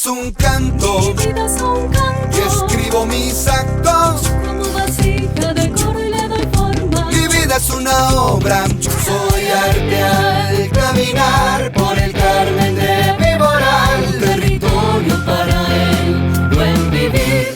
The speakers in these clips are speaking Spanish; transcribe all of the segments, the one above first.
es un canto, mi vida es un canto, y escribo mis actos. como vasija decoro y le doy forma. Mi vida es una obra, soy arte al caminar por el Carmen de Viboral, Territorio para el buen vivir.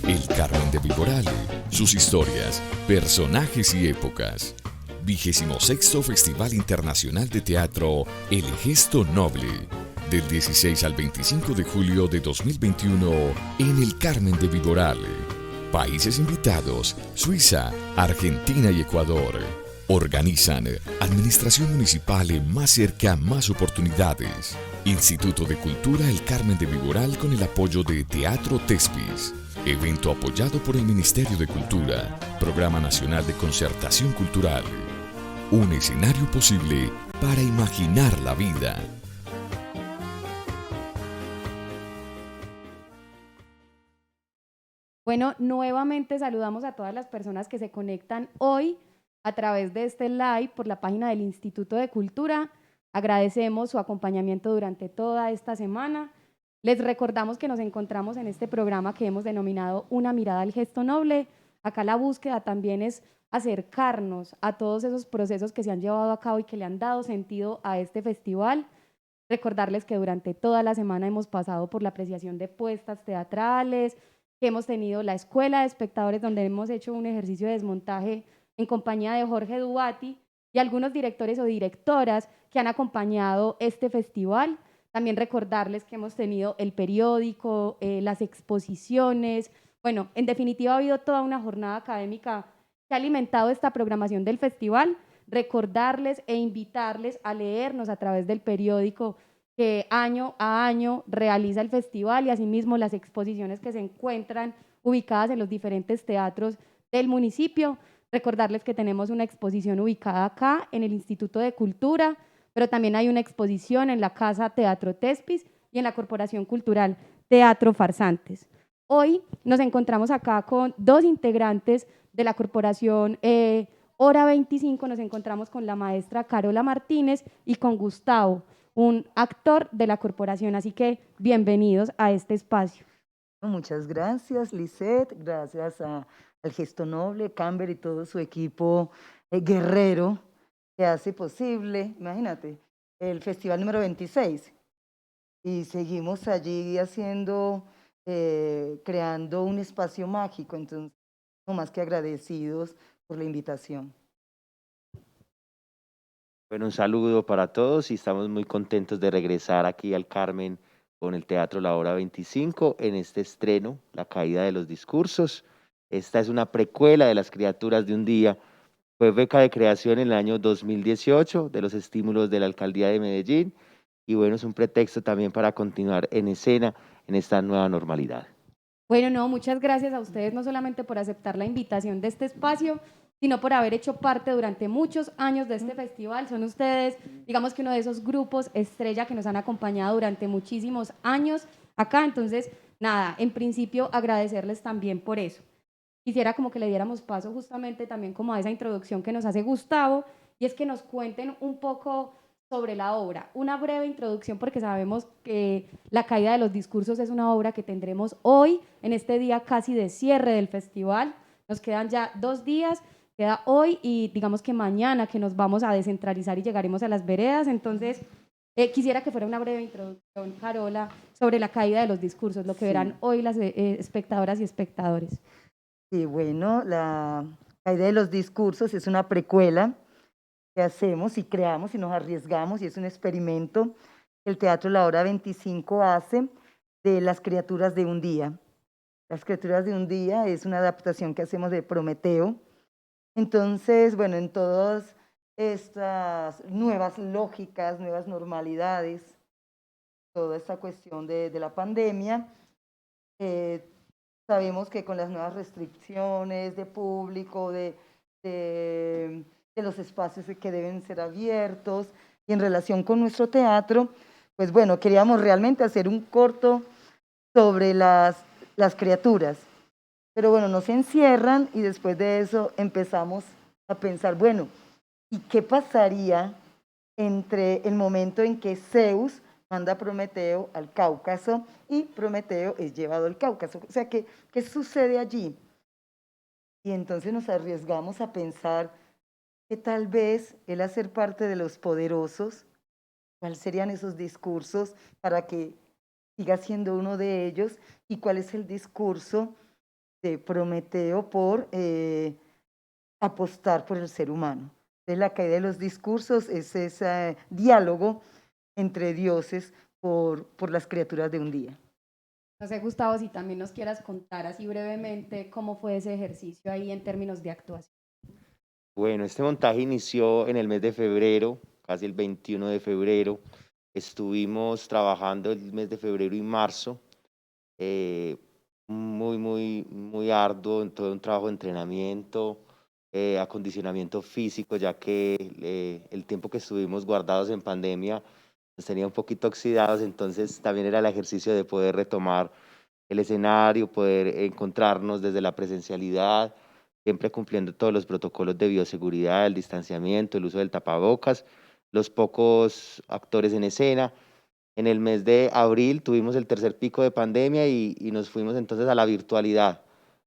El Carmen de Viboral, sus historias, personajes y épocas. 26º Festival Internacional de Teatro El Gesto Noble, del 16 al 25 de julio de 2021 en el Carmen de Viboral. Países invitados: Suiza, Argentina y Ecuador. Organizan Administración Municipal Más Cerca, Más Oportunidades. Instituto de Cultura El Carmen de Viboral con el apoyo de Teatro Tespis. Evento apoyado por el Ministerio de Cultura, Programa Nacional de Concertación Cultural. Un escenario posible para imaginar la vida. Bueno, nuevamente saludamos a todas las personas que se conectan hoy a través de este live por la página del Instituto de Cultura. Agradecemos su acompañamiento durante toda esta semana. Les recordamos que nos encontramos en este programa que hemos denominado Una mirada al gesto noble. Acá la búsqueda también es acercarnos a todos esos procesos que se han llevado a cabo y que le han dado sentido a este festival. Recordarles que durante toda la semana hemos pasado por la apreciación de puestas teatrales, que hemos tenido la escuela de espectadores donde hemos hecho un ejercicio de desmontaje en compañía de Jorge Dubati y algunos directores o directoras que han acompañado este festival. También recordarles que hemos tenido el periódico, las exposiciones. Bueno, en definitiva ha habido toda una jornada académica que ha alimentado esta programación del festival. Recordarles e invitarles a leernos a través del periódico que año a año realiza el festival y asimismo las exposiciones que se encuentran ubicadas en los diferentes teatros del municipio. Recordarles que tenemos una exposición ubicada acá en el Instituto de Cultura, pero también hay una exposición en la Casa Teatro Tespis y en la Corporación Cultural Teatro Farsantes. Hoy nos encontramos acá con dos integrantes de la Corporación Hora 25, nos encontramos con la maestra Carola Martínez y con Gustavo, un actor de la corporación, así que bienvenidos a este espacio. Muchas gracias, Lisette, gracias al Gesto Noble, Camber y todo su equipo guerrero que hace posible, imagínate, el festival número 26. Y seguimos allí haciendo, creando un espacio mágico, entonces, no más que agradecidos por la invitación. Bueno, un saludo para todos y estamos muy contentos de regresar aquí al Carmen con el Teatro La Hora 25 en este estreno, La Caída de los Discursos. Esta es una precuela de Las Criaturas de un Día. Fue beca de creación en el año 2018 de los estímulos de la Alcaldía de Medellín y bueno, es un pretexto también para continuar en escena en esta nueva normalidad. Bueno, no, muchas gracias a ustedes no solamente por aceptar la invitación de este espacio, sino por haber hecho parte durante muchos años de este festival. Son ustedes, digamos que uno de esos grupos estrella que nos han acompañado durante muchísimos años acá. Entonces, nada, en principio agradecerles también por eso. Quisiera como que le diéramos paso justamente también como a esa introducción que nos hace Gustavo, y es que nos cuenten un poco sobre la obra. Una breve introducción porque sabemos que La Caída de los Discursos es una obra que tendremos hoy, en este día casi de cierre del festival. Nos quedan ya 2 días, queda hoy y digamos que mañana que nos vamos a descentralizar y llegaremos a las veredas. Entonces, quisiera que fuera una breve introducción, Carola, sobre La Caída de los Discursos, lo que verán hoy las espectadoras y espectadores. Sí, bueno, La Caída de los Discursos es una precuela que hacemos y creamos y nos arriesgamos y es un experimento que el Teatro La Hora 25 hace de Las Criaturas de un Día. Las Criaturas de un Día es una adaptación que hacemos de Prometeo. Entonces, bueno, en todas estas nuevas lógicas, nuevas normalidades, toda esta cuestión de la pandemia, sabemos que con las nuevas restricciones de público, de los espacios que deben ser abiertos, y en relación con nuestro teatro, pues bueno, queríamos realmente hacer un corto sobre las criaturas. Pero bueno, nos encierran y después de eso empezamos a pensar, bueno, ¿y qué pasaría entre el momento en que Zeus manda a Prometeo al Cáucaso y Prometeo es llevado al Cáucaso? O sea, ¿qué sucede allí? Y entonces nos arriesgamos a pensar que tal vez él hacer parte de los poderosos, ¿cuáles serían esos discursos para que siga siendo uno de ellos? ¿Y cuál es el discurso de Prometeo por apostar por el ser humano? Entonces, La Caída de los Discursos es ese diálogo entre dioses por las criaturas de un día. No sé, Gustavo, si también nos quieras contar así brevemente cómo fue ese ejercicio ahí en términos de actuación. Bueno, este montaje inició en el mes de febrero, casi el 21 de febrero. Estuvimos trabajando el mes de febrero y marzo, muy arduo, en todo un trabajo de entrenamiento, acondicionamiento físico, ya que el tiempo que estuvimos guardados en pandemia nos tenía un poquito oxidados, entonces también era el ejercicio de poder retomar el escenario, poder encontrarnos desde la presencialidad, siempre cumpliendo todos los protocolos de bioseguridad, el distanciamiento, el uso del tapabocas, los pocos actores en escena. En el mes de abril tuvimos el tercer pico de pandemia y nos fuimos entonces a la virtualidad,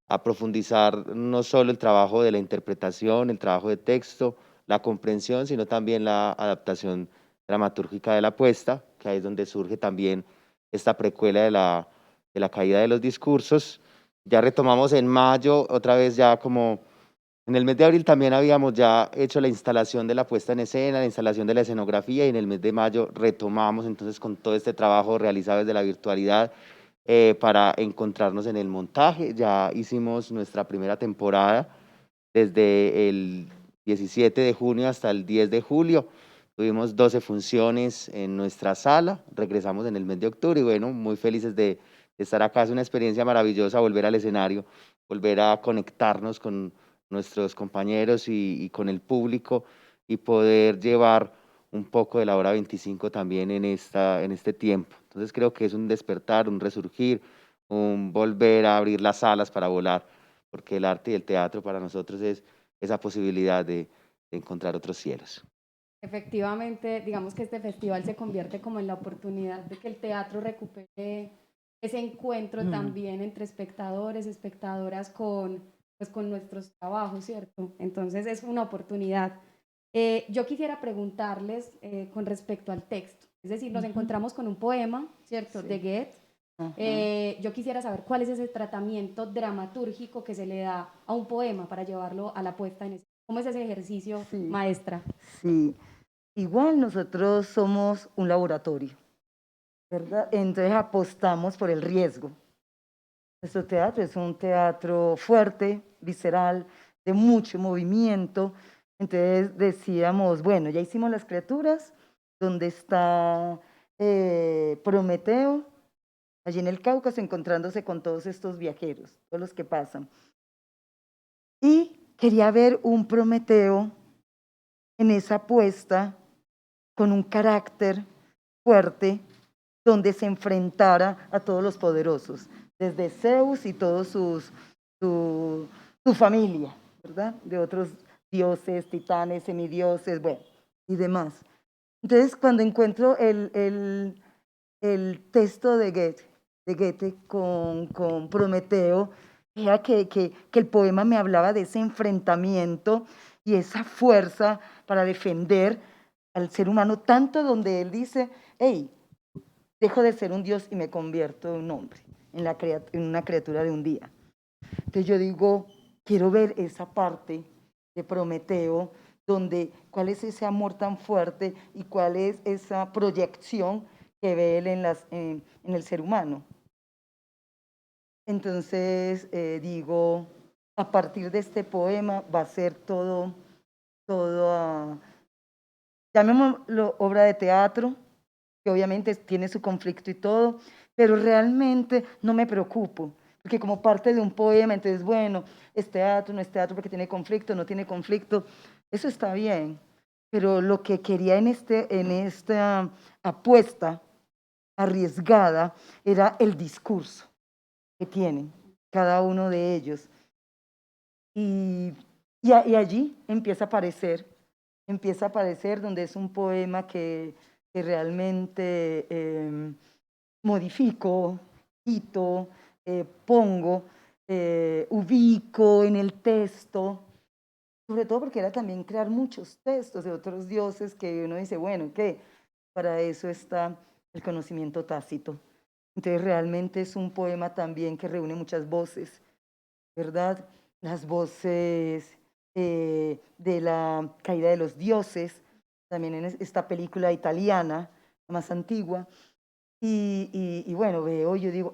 a profundizar no solo el trabajo de la interpretación, el trabajo de texto, la comprensión, sino también la adaptación dramatúrgica de la puesta, que ahí es donde surge también esta precuela de la caída de los discursos. Ya retomamos en mayo, otra vez ya como En el mes de abril también habíamos ya hecho la instalación de la puesta en escena, la instalación de la escenografía, y en el mes de mayo retomamos entonces con todo este trabajo realizado desde la virtualidad para encontrarnos en el montaje. Ya hicimos nuestra primera temporada desde el 17 de junio hasta el 10 de julio. Tuvimos 12 funciones en nuestra sala, regresamos en el mes de octubre y bueno, muy felices de estar acá. Es una experiencia maravillosa volver al escenario, volver a conectarnos con nuestros compañeros y con el público y poder llevar un poco de la hora 25 también en este tiempo. Entonces creo que es un despertar, un resurgir, un volver a abrir las alas para volar, porque el arte y el teatro para nosotros es esa posibilidad de encontrar otros cielos. Efectivamente, digamos que este festival se convierte como en la oportunidad de que el teatro recupere ese encuentro también entre espectadores, espectadoras con, pues, con nuestros trabajos, ¿cierto? Entonces es una oportunidad. Yo quisiera preguntarles con respecto al texto, es decir, nos encontramos con un poema, ¿cierto? Sí. De Goethe. Yo quisiera saber cuál es ese tratamiento dramatúrgico que se le da a un poema para llevarlo a la puesta en escena. ¿Cómo es ese ejercicio, Sí. maestra? Sí, igual nosotros somos un laboratorio, ¿verdad? Entonces apostamos por el riesgo. Nuestro teatro es un teatro fuerte, visceral, de mucho movimiento. Entonces decíamos, bueno, ya hicimos las criaturas, ¿dónde está Prometeo? Allí en el Cáucaso encontrándose con todos estos viajeros, todos los que pasan. Y quería ver un Prometeo en esa apuesta con un carácter fuerte donde se enfrentara a todos los poderosos, desde Zeus y todos su familia, ¿verdad? De otros dioses, titanes, semidioses, bueno, y demás. Entonces, cuando encuentro el texto de Goethe con Prometeo, era que el poema me hablaba de ese enfrentamiento y esa fuerza para defender al ser humano, tanto donde él dice, hey, dejo de ser un dios y me convierto en un hombre, en una criatura de un día. Entonces yo digo, quiero ver esa parte de Prometeo, donde cuál es ese amor tan fuerte y cuál es esa proyección que ve él en el ser humano. Entonces digo, a partir de este poema va a ser todo llamémoslo obra de teatro, que obviamente tiene su conflicto y todo, pero realmente no me preocupo, porque como parte de un poema, entonces, bueno, es teatro, no es teatro porque tiene conflicto, no tiene conflicto, eso está bien, pero lo que quería en esta apuesta arriesgada era el discurso que tienen cada uno de ellos. Y allí empieza a aparecer donde es un poema que realmente modifico, quito, pongo, ubico en el texto, sobre todo porque era también crear muchos textos de otros dioses que uno dice, bueno, ¿qué? Para eso está el conocimiento tácito. Entonces realmente es un poema también que reúne muchas voces, ¿verdad? Las voces de la caída de los dioses, también en esta película italiana, la más antigua, y bueno, veo, yo digo,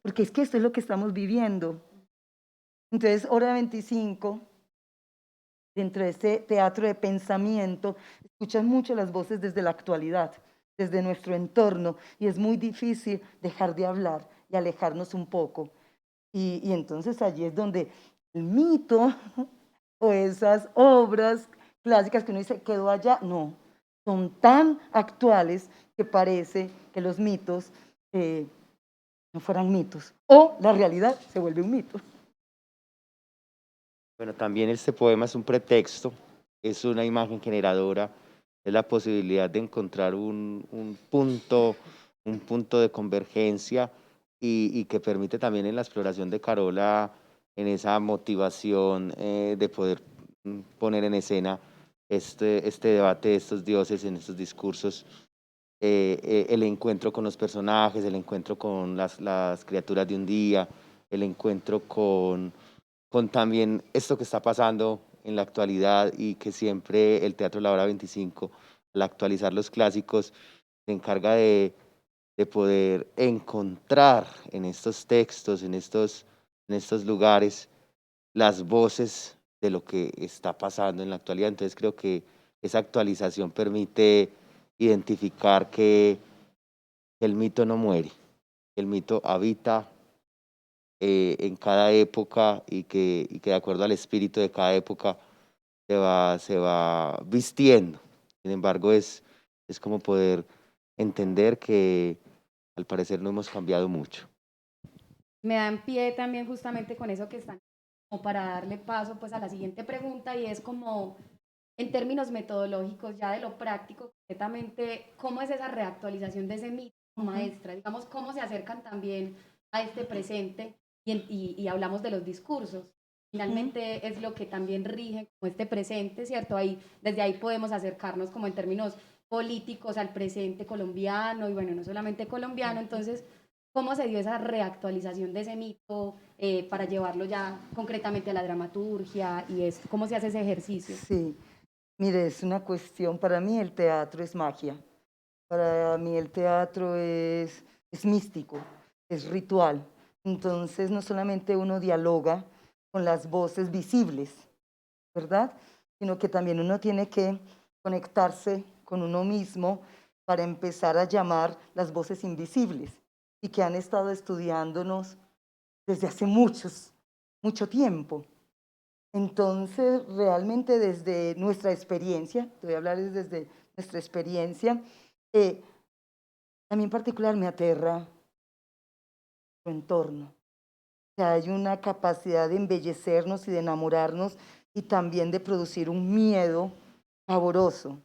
porque es que esto es lo que estamos viviendo. Entonces, hora 25, dentro de este teatro de pensamiento, escuchas mucho las voces desde la actualidad, desde nuestro entorno, y es muy difícil dejar de hablar y alejarnos un poco. Y entonces allí es donde el mito o esas obras clásicas que uno dice quedó allá, no, son tan actuales que parece que los mitos no fueran mitos o la realidad se vuelve un mito. Bueno, también este poema es un pretexto, es una imagen generadora, es la posibilidad de encontrar un punto de convergencia y que permite también en la exploración de Carola, en esa motivación de poder poner en escena este debate de estos dioses en estos discursos, el encuentro con los personajes, el encuentro con las criaturas de un día, el encuentro con también esto que está pasando en la actualidad y que siempre el Teatro La Hora 25, al actualizar los clásicos, se encarga de poder encontrar en estos textos, en estos lugares, las voces de lo que está pasando en la actualidad. Entonces creo que esa actualización permite identificar que el mito no muere, el mito habita en cada época y que de acuerdo al espíritu de cada época se va vistiendo. Sin embargo, es como poder entender que al parecer no hemos cambiado mucho. Me da en pie también justamente con eso que están, como para darle paso pues a la siguiente pregunta y es como en términos metodológicos ya de lo práctico, completamente, ¿cómo es esa reactualización de ese mito, maestra? Digamos, ¿cómo se acercan también a este presente y hablamos de los discursos? Finalmente es lo que también rige como este presente, ¿cierto? Ahí, desde ahí podemos acercarnos como en términos políticos al presente colombiano y bueno, no solamente colombiano, entonces, ¿cómo se dio esa reactualización de ese mito para llevarlo ya concretamente a la dramaturgia y esto? ¿Cómo se hace ese ejercicio? Sí, mire, es una cuestión, para mí el teatro es magia, para mí el teatro es místico, es ritual. Entonces no solamente uno dialoga con las voces visibles, ¿verdad? Sino que también uno tiene que conectarse con uno mismo para empezar a llamar las voces invisibles y que han estado estudiándonos desde hace mucho tiempo. Entonces, realmente desde nuestra experiencia, te voy a hablar desde nuestra experiencia, a mí en particular me aterra su entorno. O sea, hay una capacidad de embellecernos y de enamorarnos y también de producir un miedo pavoroso.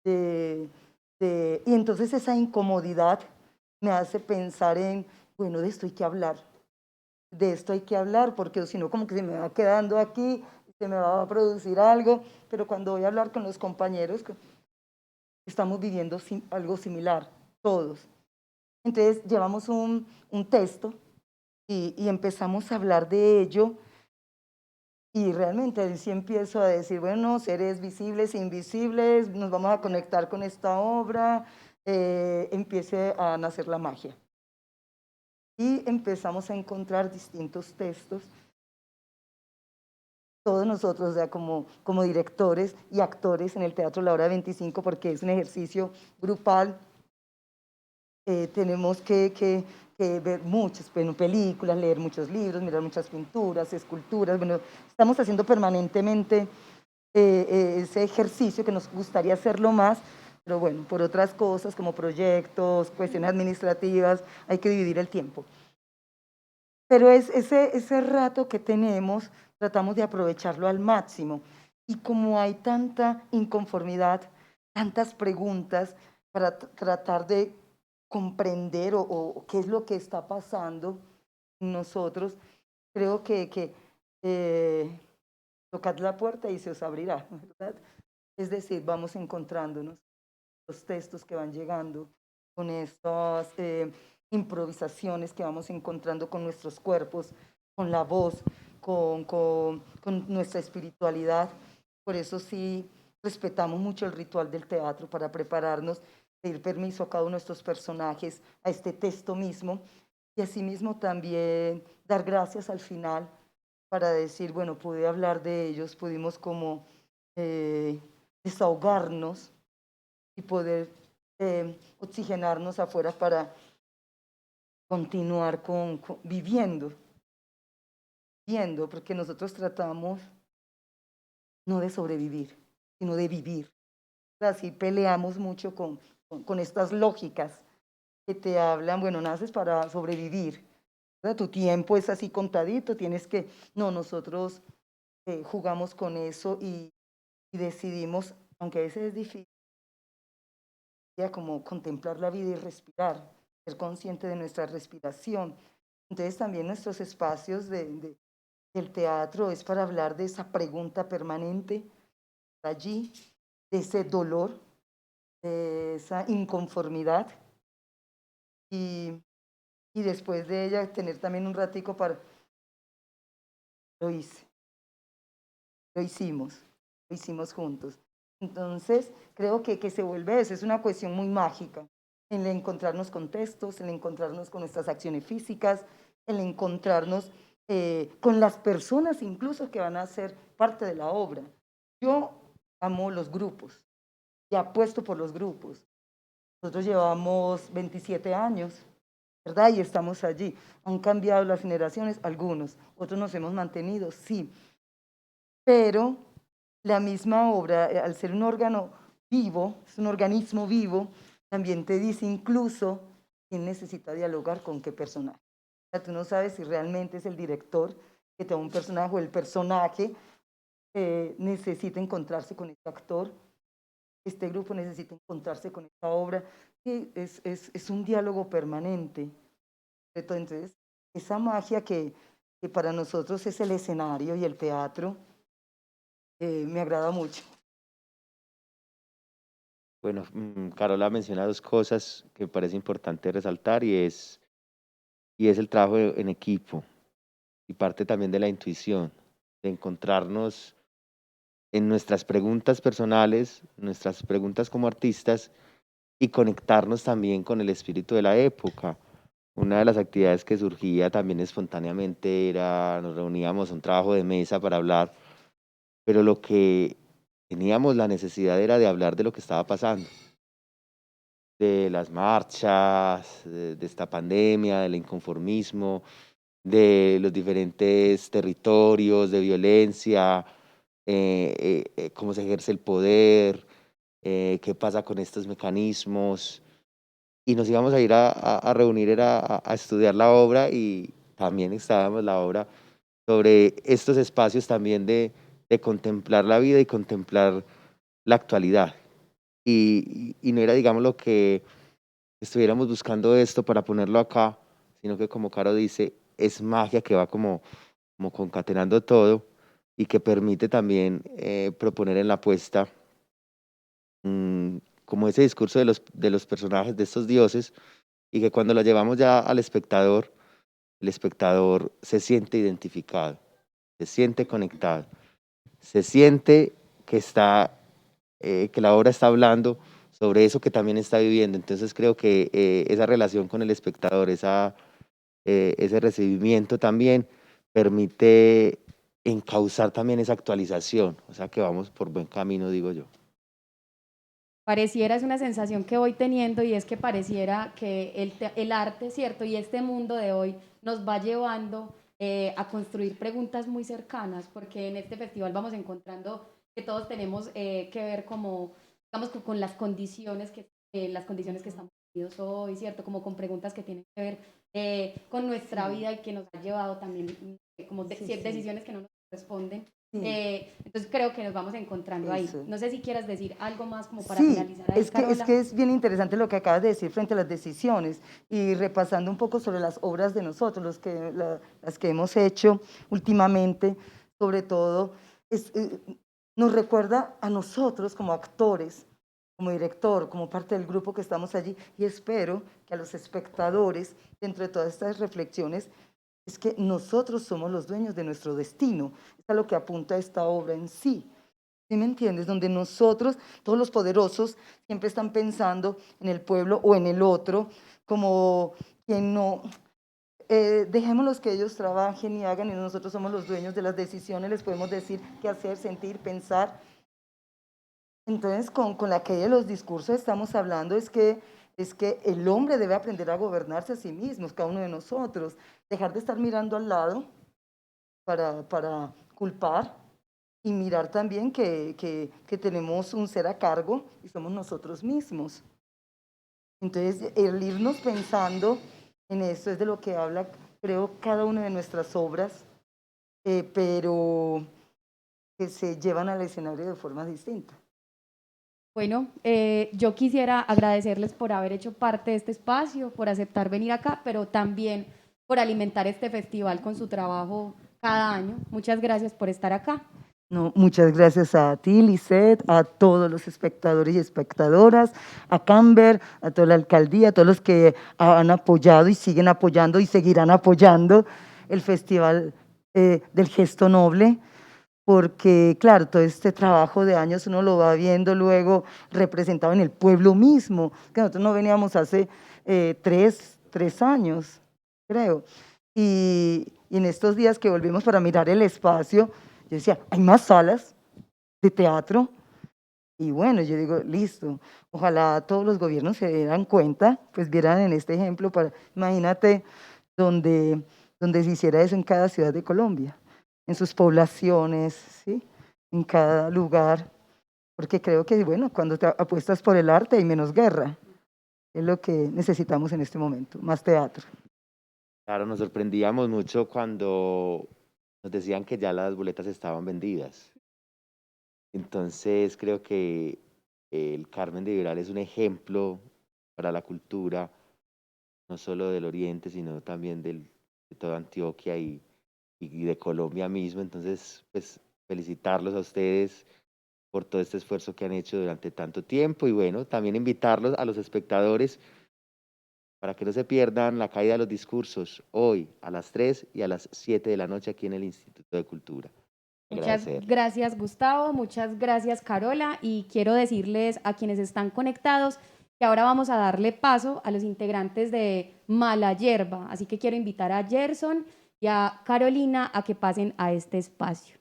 Y entonces esa incomodidad me hace pensar en, bueno, de esto hay que hablar. De esto hay que hablar, porque si no, como que se me va quedando aquí, se me va a producir algo, pero cuando voy a hablar con los compañeros, estamos viviendo algo similar, todos. Entonces, llevamos un texto y empezamos a hablar de ello, y realmente ahí sí empiezo a decir, bueno, seres visibles e invisibles, nos vamos a conectar con esta obra, empiece a nacer la magia. Y empezamos a encontrar distintos textos todos nosotros, o sea, como directores y actores en el Teatro La Hora 25, porque es un ejercicio grupal, tenemos que ver muchas películas, leer muchos libros, mirar muchas pinturas, esculturas, bueno, estamos haciendo permanentemente ese ejercicio que nos gustaría hacerlo más, pero bueno, por otras cosas como proyectos, cuestiones administrativas, hay que dividir el tiempo. Pero ese rato que tenemos, tratamos de aprovecharlo al máximo. Y como hay tanta inconformidad, tantas preguntas para tratar de comprender o qué es lo que está pasando en nosotros, creo que tocad la puerta y se os abrirá, ¿verdad? Es decir, vamos encontrándonos los textos que van llegando con estas improvisaciones que vamos encontrando con nuestros cuerpos, con la voz, con nuestra espiritualidad. Por eso sí respetamos mucho el ritual del teatro para prepararnos, pedir permiso a cada uno de estos personajes, a este texto mismo, y asimismo también dar gracias al final para decir, bueno, pude hablar de ellos, pudimos como desahogarnos y poder oxigenarnos afuera para continuar viviendo, porque nosotros tratamos no de sobrevivir, sino de vivir. Así peleamos mucho con estas lógicas que te hablan, bueno, naces para sobrevivir, ¿verdad? Tu tiempo es así contadito, tienes que, no, nosotros jugamos con eso y decidimos, aunque a veces es difícil, como contemplar la vida y respirar, ser consciente de nuestra respiración. Entonces también nuestros espacios del teatro es para hablar de esa pregunta permanente allí, de ese dolor, de esa inconformidad y, y después de ella tener también un ratico para, lo hice, lo hicimos juntos. Entonces, creo que se vuelve eso, es una cuestión muy mágica, el encontrarnos con textos, el encontrarnos con nuestras acciones físicas, el encontrarnos con las personas incluso que van a ser parte de la obra. Yo amo los grupos y apuesto por los grupos. Nosotros llevamos 27 años, ¿verdad? Y estamos allí. Han cambiado las generaciones, algunos, otros nos hemos mantenido, sí. Pero la misma obra, al ser un órgano vivo, es un organismo vivo, también te dice incluso quién necesita dialogar con qué personaje. O sea, tú no sabes si realmente es el director que te da un personaje o el personaje necesita encontrarse con este actor, este grupo necesita encontrarse con esta obra, y es un diálogo permanente. Entonces, esa magia que para nosotros es el escenario y el teatro, me agrada mucho. Bueno, Carola menciona dos cosas que me parece importante resaltar y es el trabajo en equipo y parte también de la intuición, de encontrarnos en nuestras preguntas personales, nuestras preguntas como artistas y conectarnos también con el espíritu de la época. Una de las actividades que surgía también espontáneamente era, nos reuníamos a un trabajo de mesa para hablar, pero lo que teníamos la necesidad era de hablar de lo que estaba pasando, de las marchas, de esta pandemia, del inconformismo, de los diferentes territorios de violencia, cómo se ejerce el poder, qué pasa con estos mecanismos. Y nos íbamos a ir a reunir, era a estudiar la obra y también estábamos la obra sobre estos espacios también de contemplar la vida y contemplar la actualidad. Y no era, digamos, lo que estuviéramos buscando esto para ponerlo acá, sino que como Caro dice, es magia que va como concatenando todo y que permite también proponer en la puesta como ese discurso de los personajes, de estos dioses, y que cuando lo llevamos ya al espectador, el espectador se siente identificado, se siente conectado, se siente que que la obra está hablando sobre eso que también está viviendo. Entonces creo que esa relación con el espectador, ese recibimiento también permite encauzar también esa actualización, o sea que vamos por buen camino, digo yo. Pareciera, es una sensación que voy teniendo y es que pareciera que el arte, ¿cierto? Y este mundo de hoy nos va llevando a construir preguntas muy cercanas, porque en este festival vamos encontrando que todos tenemos que ver como, digamos, con las condiciones que estamos viviendo hoy, ¿cierto? Como con preguntas que tienen que ver con nuestra vida y que nos ha llevado también como decisiones que no nos responden. Sí. Entonces creo que nos vamos encontrando ahí. Eso. No sé si quieras decir algo más como para Sí, finalizar ahí, es Carola. que es bien interesante lo que acabas de decir frente a las decisiones y repasando un poco sobre las obras de nosotros, las que hemos hecho últimamente, sobre todo, nos recuerda a nosotros como actores, como director, como parte del grupo que estamos allí, y espero que a los espectadores, dentro de todas estas reflexiones, es que nosotros somos los dueños de nuestro destino. Es a lo que apunta esta obra en sí. ¿Sí me entiendes? Donde nosotros, todos los poderosos, siempre están pensando en el pueblo o en el otro, como que no, dejémoslos que ellos trabajen y hagan, y nosotros somos los dueños de las decisiones, les podemos decir qué hacer, sentir, pensar. Entonces, con la que de los discursos estamos hablando es que el hombre debe aprender a gobernarse a sí mismo, cada uno de nosotros, dejar de estar mirando al lado para culpar, y mirar también que tenemos un ser a cargo y somos nosotros mismos. Entonces, el irnos pensando en eso es de lo que habla, creo, cada una de nuestras obras, pero que se llevan al escenario de forma distinta. Bueno, yo quisiera agradecerles por haber hecho parte de este espacio, por aceptar venir acá, pero también por alimentar este festival con su trabajo cada año. Muchas gracias por estar acá. No, muchas gracias a ti, Lisette, a todos los espectadores y espectadoras, a Camber, a toda la alcaldía, a todos los que han apoyado y siguen apoyando y seguirán apoyando el Festival del Gesto Noble. porque claro, todo este trabajo de años uno lo va viendo luego representado en el pueblo mismo, que nosotros no veníamos hace 3 años, creo, y en estos días que volvimos para mirar el espacio, yo decía, hay más salas de teatro, y bueno, yo digo, listo, ojalá todos los gobiernos se dieran cuenta, pues vieran en este ejemplo, imagínate donde se hiciera eso en cada ciudad de Colombia, en sus poblaciones, ¿sí? En cada lugar, porque creo que, bueno, cuando te apuestas por el arte hay menos guerra, es lo que necesitamos en este momento, más teatro. Claro, nos sorprendíamos mucho cuando nos decían que ya las boletas estaban vendidas. Entonces creo que el Carmen de Viboral es un ejemplo para la cultura, no solo del Oriente, sino también de toda Antioquia y de Colombia mismo. Entonces, pues felicitarlos a ustedes por todo este esfuerzo que han hecho durante tanto tiempo y bueno, también invitarlos a los espectadores para que no se pierdan la caída de los discursos hoy a las 3 y a las 7 de la noche aquí en el Instituto de Cultura. Muchas Agradecerles. gracias, Gustavo, muchas gracias, Carola, y quiero decirles a quienes están conectados que ahora vamos a darle paso a los integrantes de Mala Yerba, así que quiero invitar a Gerson y a Carolina a que pasen a este espacio.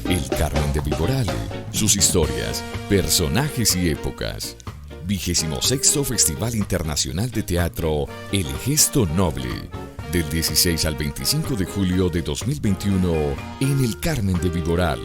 El Carmen de Viboral, sus historias, personajes y épocas. 26º Festival Internacional de Teatro El Gesto Noble, del 16 al 25 de julio de 2021 en el Carmen de Viboral.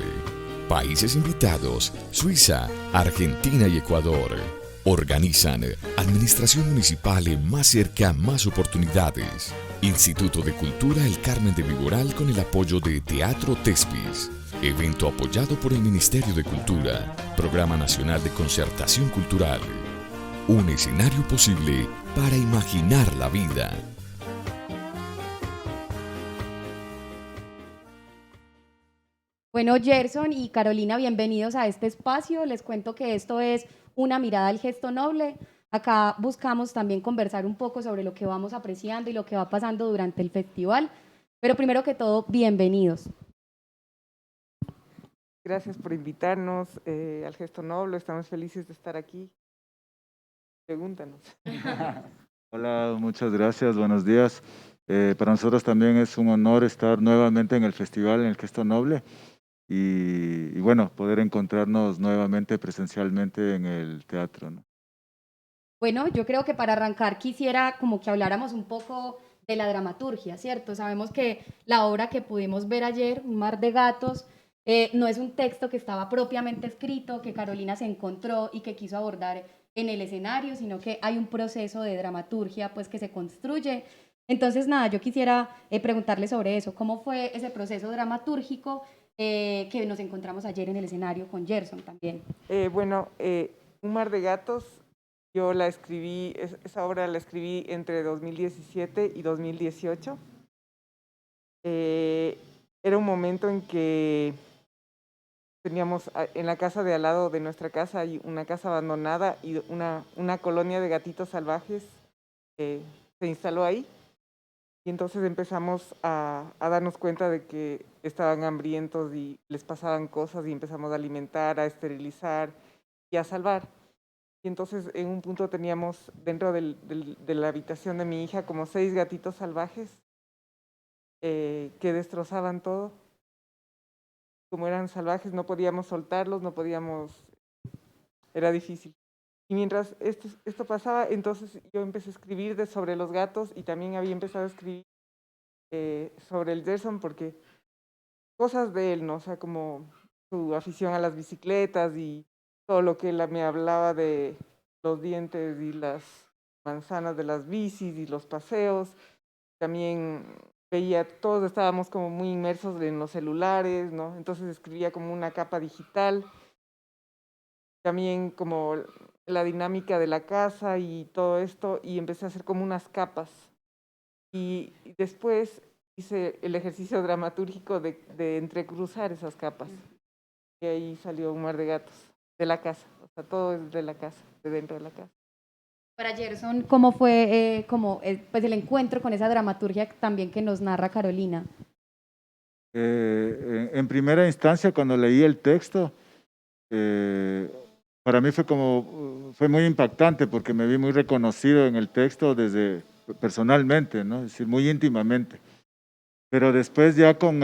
Países invitados: Suiza, Argentina y Ecuador. Organizan Administración Municipal Más Cerca, Más Oportunidades. Instituto de Cultura El Carmen de Viboral con el apoyo de Teatro Tespis. Evento apoyado por el Ministerio de Cultura, Programa Nacional de Concertación Cultural. Un escenario posible para imaginar la vida. Bueno, Gerson y Carolina, bienvenidos a este espacio. Les cuento que esto es Una mirada al gesto noble. Acá buscamos también conversar un poco sobre lo que vamos apreciando y lo que va pasando durante el festival. Pero primero que todo, bienvenidos. Gracias por invitarnos al Gesto Noble. Estamos felices de estar aquí. Pregúntanos. Hola, muchas gracias, buenos días. Para nosotros también es un honor estar nuevamente en el festival, en el Gesto Noble, y bueno, poder encontrarnos nuevamente presencialmente en el teatro, ¿no? Bueno, yo creo que para arrancar quisiera como que habláramos un poco de la dramaturgia, ¿cierto? Sabemos que la obra que pudimos ver ayer, Un mar de gatos, no es un texto que estaba propiamente escrito, que Carolina se encontró y que quiso abordar en el escenario, sino que hay un proceso de dramaturgia pues que se construye. Entonces, nada, yo quisiera preguntarle sobre eso. ¿Cómo fue ese proceso dramatúrgico que nos encontramos ayer en el escenario con Gerson también? Un mar de gatos, yo la escribí, esa obra la escribí entre 2017 y 2018. Era un momento en que teníamos en la casa de al lado de nuestra casa hay una casa abandonada y una colonia de gatitos salvajes se instaló ahí. Y entonces empezamos a darnos cuenta de que estaban hambrientos y les pasaban cosas y empezamos a alimentar, a esterilizar y a salvar. Y entonces en un punto teníamos dentro de la habitación de mi hija como 6 gatitos salvajes que destrozaban todo. Como eran salvajes no podíamos soltarlos, era difícil. Y mientras esto pasaba, entonces yo empecé a escribir sobre los gatos y también había empezado a escribir sobre el Gerson porque cosas de él, ¿no? O sea, como su afición a las bicicletas y todo lo que él me hablaba de los dientes y las manzanas de las bicis y los paseos. También veía, todos estábamos como muy inmersos en los celulares, ¿no? Entonces escribía como una capa digital. También como la dinámica de la casa y todo esto, y empecé a hacer como unas capas. Y después hice el ejercicio dramatúrgico de entrecruzar esas capas. Y ahí salió Un mar de gatos, de la casa. O sea, todo es de la casa, de dentro de la casa. Para Gerson, ¿cómo fue pues el encuentro con esa dramaturgia también que nos narra Carolina? En primera instancia, cuando leí el texto, para mí fue muy impactante porque me vi muy reconocido en el texto personalmente, ¿no? Es decir, muy íntimamente. Pero después ya con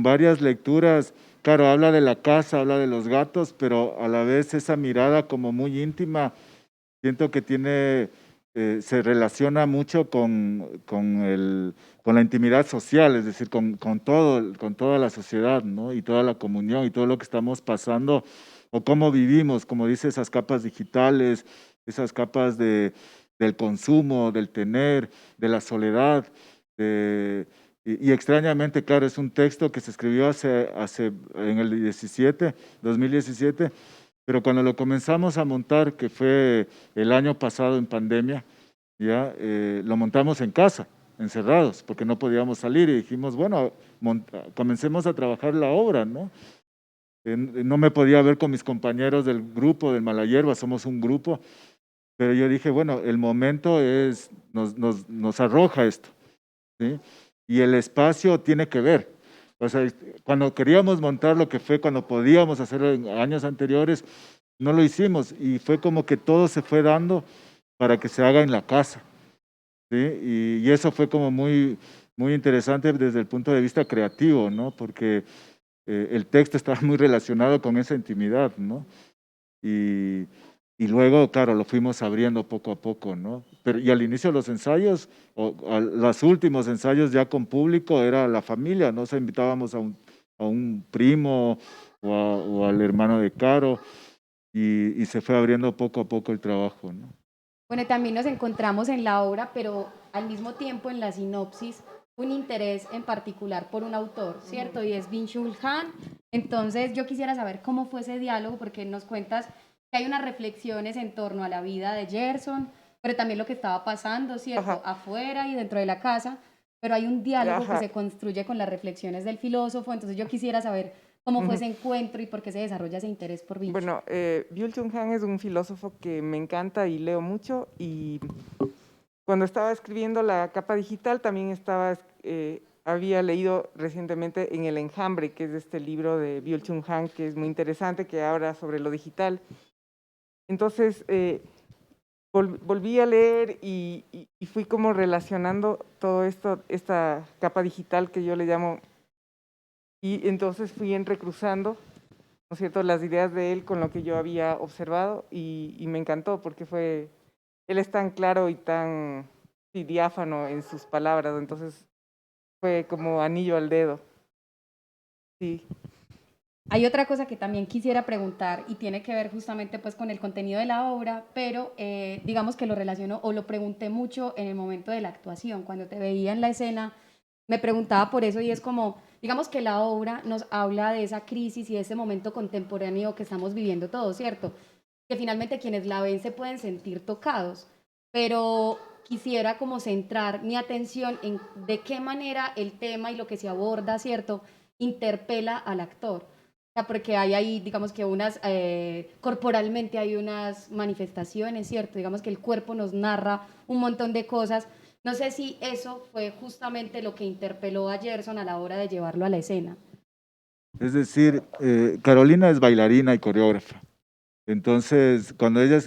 varias lecturas, claro, habla de la casa, habla de los gatos, pero a la vez esa mirada como muy íntima, siento que se relaciona mucho con la intimidad social, es decir, con toda la sociedad, ¿no? Y toda la comunión y todo lo que estamos pasando o cómo vivimos, como dice, esas capas digitales, esas capas del consumo, del tener, de la soledad. Y extrañamente, claro, es un texto que se escribió en el 2017, pero cuando lo comenzamos a montar, que fue el año pasado en pandemia, ya lo montamos en casa, encerrados, porque no podíamos salir y dijimos, bueno, comencemos a trabajar la obra, ¿no? No me podía ver con mis compañeros del grupo, del Malayerba, somos un grupo, pero yo dije, bueno, el momento nos arroja esto, ¿sí? Y el espacio tiene que ver. O sea, cuando queríamos montar lo que fue, cuando podíamos hacerlo en años anteriores, no lo hicimos y fue como que todo se fue dando para que se haga en la casa, ¿sí? Y eso fue como muy, muy interesante desde el punto de vista creativo, ¿no? Porque el texto estaba muy relacionado con esa intimidad, ¿no? Y luego, claro, lo fuimos abriendo poco a poco, ¿no? Y al inicio de los ensayos, los últimos ensayos ya con público, era la familia, ¿no? O sea, invitábamos a un primo o al hermano de Caro y se fue abriendo poco a poco el trabajo, ¿no? Bueno, también nos encontramos en la obra, pero al mismo tiempo en la sinopsis, un interés en particular por un autor, ¿cierto? Y es Byung-Chul Han. Entonces, yo quisiera saber cómo fue ese diálogo, porque nos cuentas que hay unas reflexiones en torno a la vida de Gerson, pero también lo que estaba pasando, ¿cierto? Ajá. Afuera y dentro de la casa, pero hay un diálogo Ajá. que se construye con las reflexiones del filósofo. Entonces, yo quisiera saber cómo fue ese encuentro y por qué se desarrolla ese interés por Byung-Chul. Bueno, Byung-Chul Han es un filósofo que me encanta y leo mucho, y cuando estaba escribiendo la capa digital también había leído recientemente En el enjambre, que es este libro de Byung-Chul Han, que es muy interesante, que habla sobre lo digital. Entonces, volví a leer y fui como relacionando todo esto, esta capa digital que yo le llamo, y entonces fui entrecruzando, ¿no es cierto?, las ideas de él con lo que yo había observado, y me encantó porque él es tan claro y tan diáfano en sus palabras, entonces fue como anillo al dedo. Sí. Hay otra cosa que también quisiera preguntar y tiene que ver justamente pues con el contenido de la obra, pero digamos que lo relaciono o lo pregunté mucho en el momento de la actuación. Cuando te veía en la escena me preguntaba por eso, y es como, digamos que la obra nos habla de esa crisis y de ese momento contemporáneo que estamos viviendo todos, ¿cierto? Que finalmente quienes la ven se pueden sentir tocados, pero quisiera como centrar mi atención en de qué manera el tema y lo que se aborda, ¿cierto?, interpela al actor. O sea, porque hay ahí, digamos que corporalmente hay unas manifestaciones, ¿cierto? Digamos que el cuerpo nos narra un montón de cosas. No sé si eso fue justamente lo que interpeló a Gerson a la hora de llevarlo a la escena. Es decir, Carolina es bailarina y coreógrafa. Entonces, cuando ella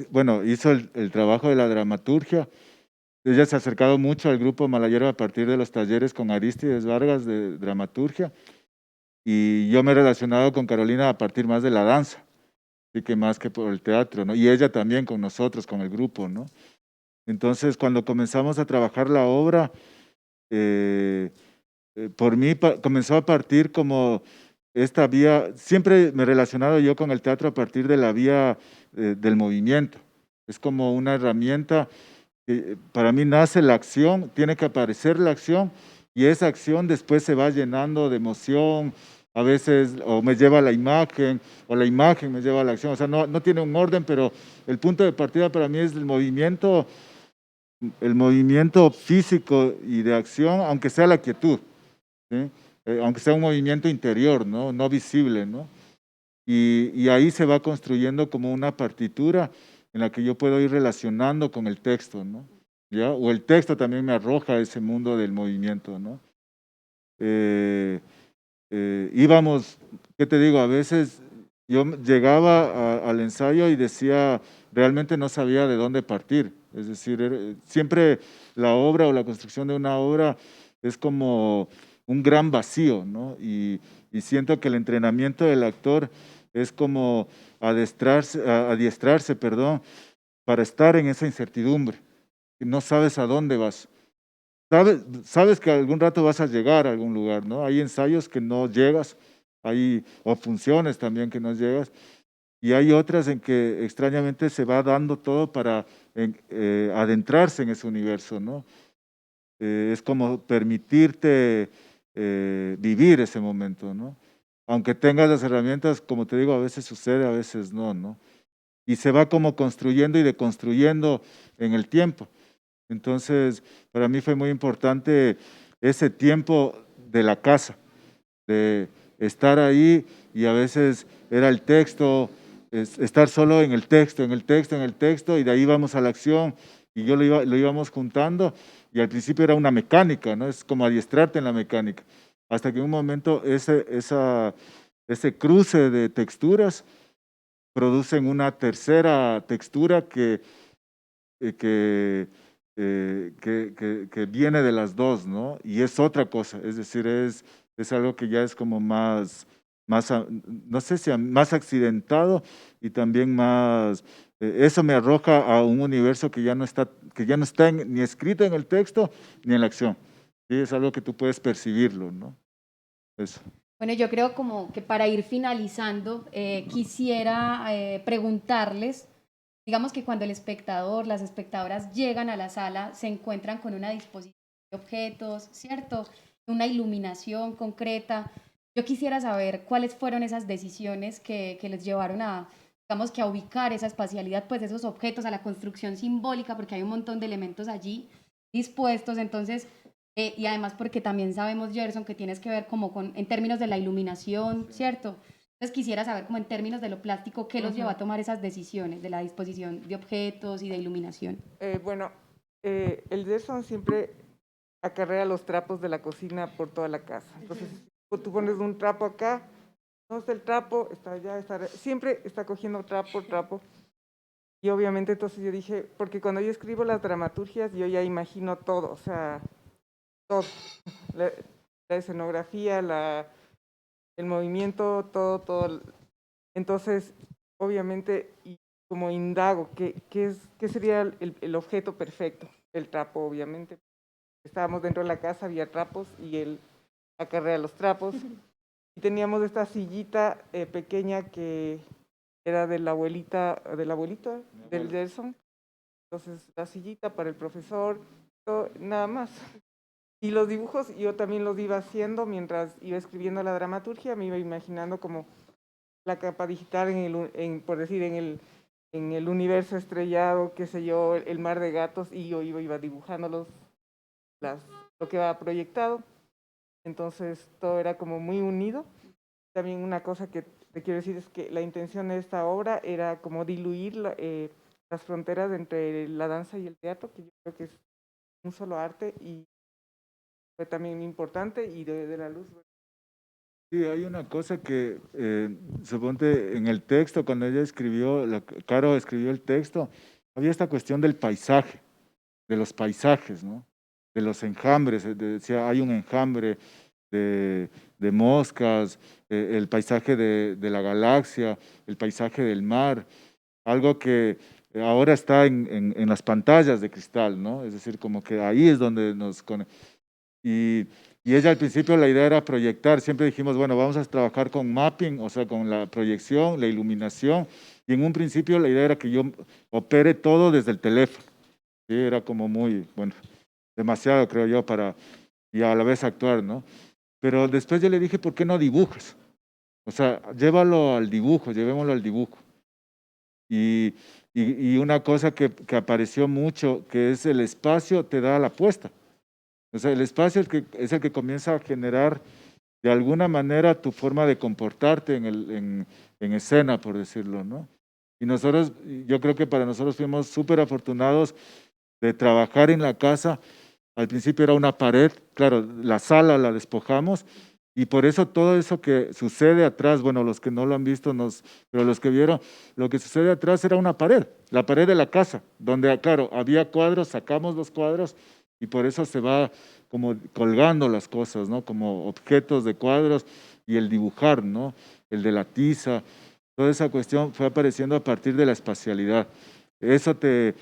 hizo el trabajo de la dramaturgia, ella se ha acercado mucho al grupo Malayerba a partir de los talleres con Aristides Vargas de dramaturgia, y yo me he relacionado con Carolina a partir más de la danza, así que más que por el teatro, ¿no? Y ella también con nosotros, con el grupo, ¿no? Entonces, cuando comenzamos a trabajar la obra, por mí comenzó a partir como esta vía. Siempre me he relacionado yo con el teatro a partir de la vía del movimiento. Es como una herramienta que para mí nace la acción, tiene que aparecer la acción, y esa acción después se va llenando de emoción, a veces o me lleva a la imagen, o la imagen me lleva a la acción. O sea, no tiene un orden, pero el punto de partida para mí es el movimiento físico y de acción, aunque sea la quietud. ¿sí? Aunque sea un movimiento interior, ¿no? No visible, ¿no? Y ahí se va construyendo como una partitura en la que yo puedo ir relacionando con el texto, ¿no? ¿Ya? O el texto también me arroja a ese mundo del movimiento, ¿no? Íbamos, ¿qué te digo? A veces yo llegaba al ensayo y decía, realmente no sabía de dónde partir. Es decir, siempre la obra o la construcción de una obra es como un gran vacío, ¿no? Y siento que el entrenamiento del actor es como adiestrarse, perdón, para estar en esa incertidumbre. No sabes a dónde vas. Sabes que algún rato vas a llegar a algún lugar, ¿no? Hay ensayos que no llegas, o funciones también que no llegas, y hay otras en que extrañamente se va dando todo para adentrarse en ese universo, ¿no? Es como permitirte vivir ese momento, ¿no? Aunque tengas las herramientas, como te digo, a veces sucede, a veces no, ¿no? Y se va como construyendo y deconstruyendo en el tiempo. Entonces, para mí fue muy importante ese tiempo de la casa, de estar ahí y a veces era el texto, estar solo en el texto, y de ahí vamos a la acción y yo lo íbamos juntando y al principio era una mecánica, ¿no? Es como adiestrarte en la mecánica, hasta que en un momento ese cruce de texturas producen una tercera textura que viene de las dos, ¿no? Y es otra cosa, es decir, es algo que ya es como más, no sé si más accidentado y también más, eso me arroja a un universo que ya no está ni escrito en el texto ni en la acción. ¿Sí? Es algo que tú puedes percibirlo, ¿no? Eso. Bueno, yo creo como que para ir finalizando, quisiera preguntarles, digamos que cuando el espectador, las espectadoras llegan a la sala, se encuentran con una disposición de objetos, ¿cierto? Una iluminación concreta. Yo quisiera saber cuáles fueron esas decisiones que les llevaron a, digamos que a ubicar esa espacialidad, pues esos objetos, a la construcción simbólica, porque hay un montón de elementos allí dispuestos. Entonces, y además porque también sabemos, Gerson, que tienes que ver como en términos de la iluminación, ¿cierto? Entonces quisiera saber como en términos de lo plástico, ¿qué los llevó a tomar esas decisiones de la disposición de objetos y de iluminación? Bueno, el Gerson siempre acarrea los trapos de la cocina por toda la casa. Entonces, tú pones un trapo acá, no está el trapo, está allá, siempre está cogiendo trapo. Y obviamente entonces yo dije, porque cuando yo escribo las dramaturgias, yo ya imagino todo, o sea, todo. La escenografía, el movimiento, todo. Entonces, obviamente, y como indago, ¿qué sería el objeto perfecto? El trapo, obviamente. Estábamos dentro de la casa, había trapos y él acarrea los trapos. Y teníamos esta sillita pequeña que era de la abuelita del Gerson. Entonces, la sillita para el profesor, todo, nada más. Y los dibujos yo también los iba haciendo mientras iba escribiendo la dramaturgia, me iba imaginando como la capa digital por decir, en el universo estrellado, qué sé yo, el mar de gatos, y yo iba dibujando lo que va proyectado. Entonces todo era como muy unido. También una cosa que te quiero decir es que la intención de esta obra era como diluir las fronteras entre la danza y el teatro, que yo creo que es un solo arte y fue también importante, y de la luz. Sí, hay una cosa que, suponte, en el texto, cuando ella escribió, Caro escribió el texto, había esta cuestión del paisaje, de los paisajes, ¿no? De los enjambres, decía, hay un enjambre de moscas, el paisaje de la galaxia, el paisaje del mar, algo que ahora está en las pantallas de cristal, ¿no? Es decir, como que ahí es donde nos conectamos. Y ella al principio la idea era proyectar, siempre dijimos, bueno, vamos a trabajar con mapping, o sea, con la proyección, la iluminación, y en un principio la idea era que yo opere todo desde el teléfono, ¿sí? Era como muy, bueno, demasiado creo yo para, y a la vez actuar, ¿no? Pero después yo le dije, ¿por qué no dibujas? O sea, llévalo al dibujo, llevémoslo al dibujo. Y una cosa que apareció mucho, que es el espacio te da la puesta. O sea, el espacio es el que comienza a generar de alguna manera tu forma de comportarte en escena, por decirlo, ¿no? Y nosotros, yo creo que para nosotros fuimos súper afortunados de trabajar en la casa. Al principio era una pared, claro, la sala la despojamos, y por eso todo eso que sucede atrás, bueno, los que no lo han visto, pero los que vieron, lo que sucede atrás era una pared, la pared de la casa, donde, claro, había cuadros, sacamos los cuadros, y por eso se va como colgando las cosas, ¿no? Como objetos de cuadros, y el dibujar, ¿no? El de la tiza, toda esa cuestión fue apareciendo a partir de la espacialidad. Eso te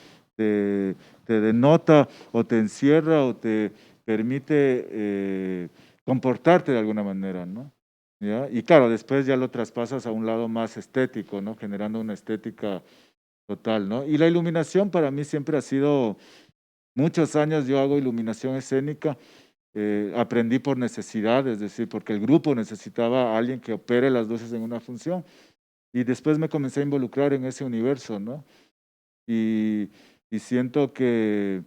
denota o te encierra o te permite comportarte de alguna manera, ¿no? ¿Ya? Y claro, después ya lo traspasas a un lado más estético, ¿no? Generando una estética total, ¿no? Y la iluminación para mí siempre ha sido, muchos años yo hago iluminación escénica, aprendí por necesidad, es decir, porque el grupo necesitaba a alguien que opere las luces en una función, y después me comencé a involucrar en ese universo, ¿no? Y siento que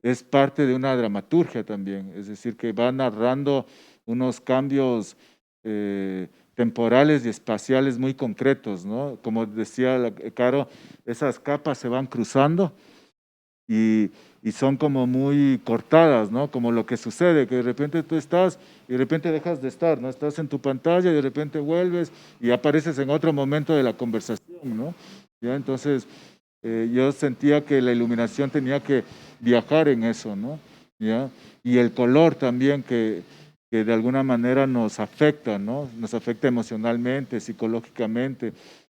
es parte de una dramaturgia también, es decir, que va narrando unos cambios temporales y espaciales muy concretos, ¿no? Como decía Caro, esas capas se van cruzando y son como muy cortadas, ¿no? Como lo que sucede, que de repente tú estás y de repente dejas de estar, ¿no? Estás en tu pantalla y de repente vuelves y apareces en otro momento de la conversación, ¿no? ¿Ya? Entonces, yo sentía que la iluminación tenía que viajar en eso, ¿no? ¿Ya? Y el color también que de alguna manera nos afecta, ¿no? Nos afecta emocionalmente, psicológicamente,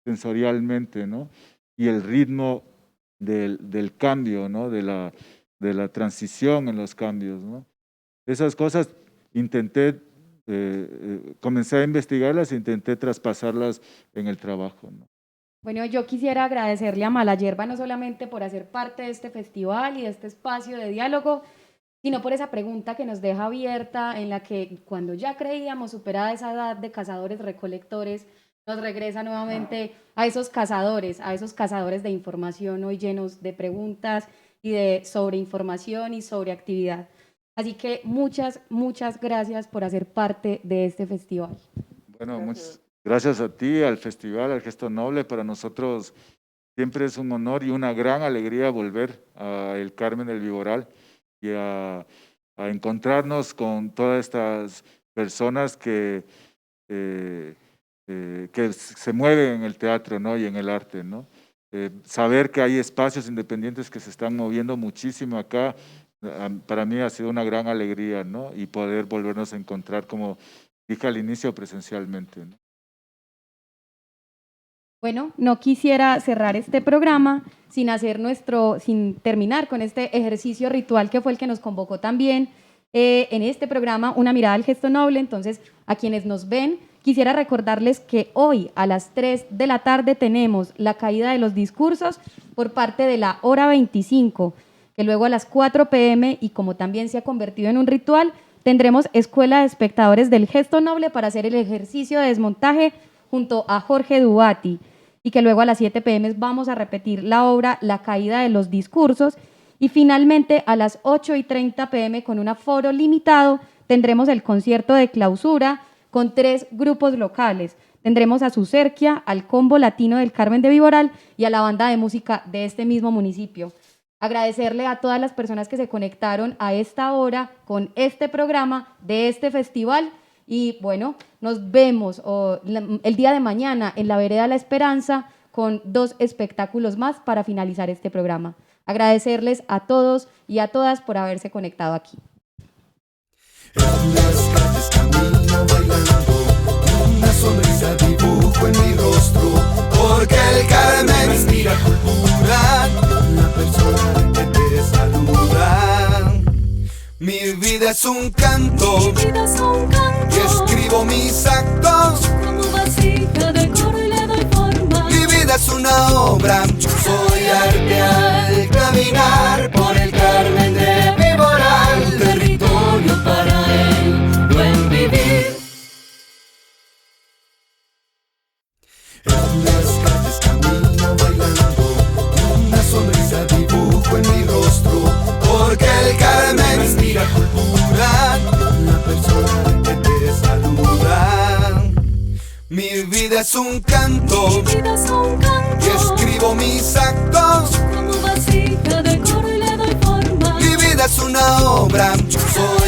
sensorialmente, ¿no? Y el ritmo del cambio, ¿no? De la transición en los cambios, ¿no? Esas cosas comencé a investigarlas e intenté traspasarlas en el trabajo, ¿no? Bueno, yo quisiera agradecerle a Malayerba no solamente por hacer parte de este festival y de este espacio de diálogo, sino por esa pregunta que nos deja abierta, en la que cuando ya creíamos superada esa edad de cazadores-recolectores, nos regresa nuevamente a esos cazadores de información hoy llenos de preguntas y de sobreinformación y sobreactividad. Así que muchas gracias por hacer parte de este festival. Bueno, muchas gracias a ti, al festival, al Gesto Noble. Para nosotros siempre es un honor y una gran alegría volver a El Carmen del Viboral y a encontrarnos con todas estas personas que se mueven en el teatro, ¿no? Y en el arte, ¿no? Saber que hay espacios independientes que se están moviendo muchísimo acá, para mí ha sido una gran alegría, ¿no? Y poder volvernos a encontrar, como dije al inicio, presencialmente, ¿no? Bueno, no quisiera cerrar este programa sin terminar con este ejercicio ritual que fue el que nos convocó también en este programa, Una mirada al gesto noble. Entonces, a quienes nos ven, quisiera recordarles que hoy a las 3 de la tarde tenemos la caída de los discursos por parte de la hora 25, que luego a las 4 p.m. y como también se ha convertido en un ritual, tendremos Escuela de Espectadores del Gesto Noble para hacer el ejercicio de desmontaje junto a Jorge Duati, y que luego a las 7 p.m. vamos a repetir la obra La caída de los discursos, y finalmente a las 8:30 p.m. con un aforo limitado tendremos el concierto de clausura con 3 grupos locales. Tendremos a Sucerquia, al Combo Latino del Carmen de Viboral y a la banda de música de este mismo municipio. Agradecerle a todas las personas que se conectaron a esta hora con este programa de este festival. Y bueno, nos vemos el día de mañana en la Vereda La Esperanza con 2 espectáculos más para finalizar este programa. Agradecerles a todos y a todas por haberse conectado aquí. En las calles camino bailando, una sonrisa dibujo en mi rostro, porque el Carmen respira cultura, una persona que te saluda. Mi vida es un canto, y escribo mis actos, como vasija de coro y le doy forma. Mi vida es una obra, soy arte al caminar por el Carmen de Viboral, Territorio para el buen vivir. En las calles camino bailando, una sonrisa dibujo en mi rostro, porque el Carmen vida es un canto, Mi vida es un canto. y escribo mis actos. Como vasija decoro y le doy forma. Mi vida es una obra, soy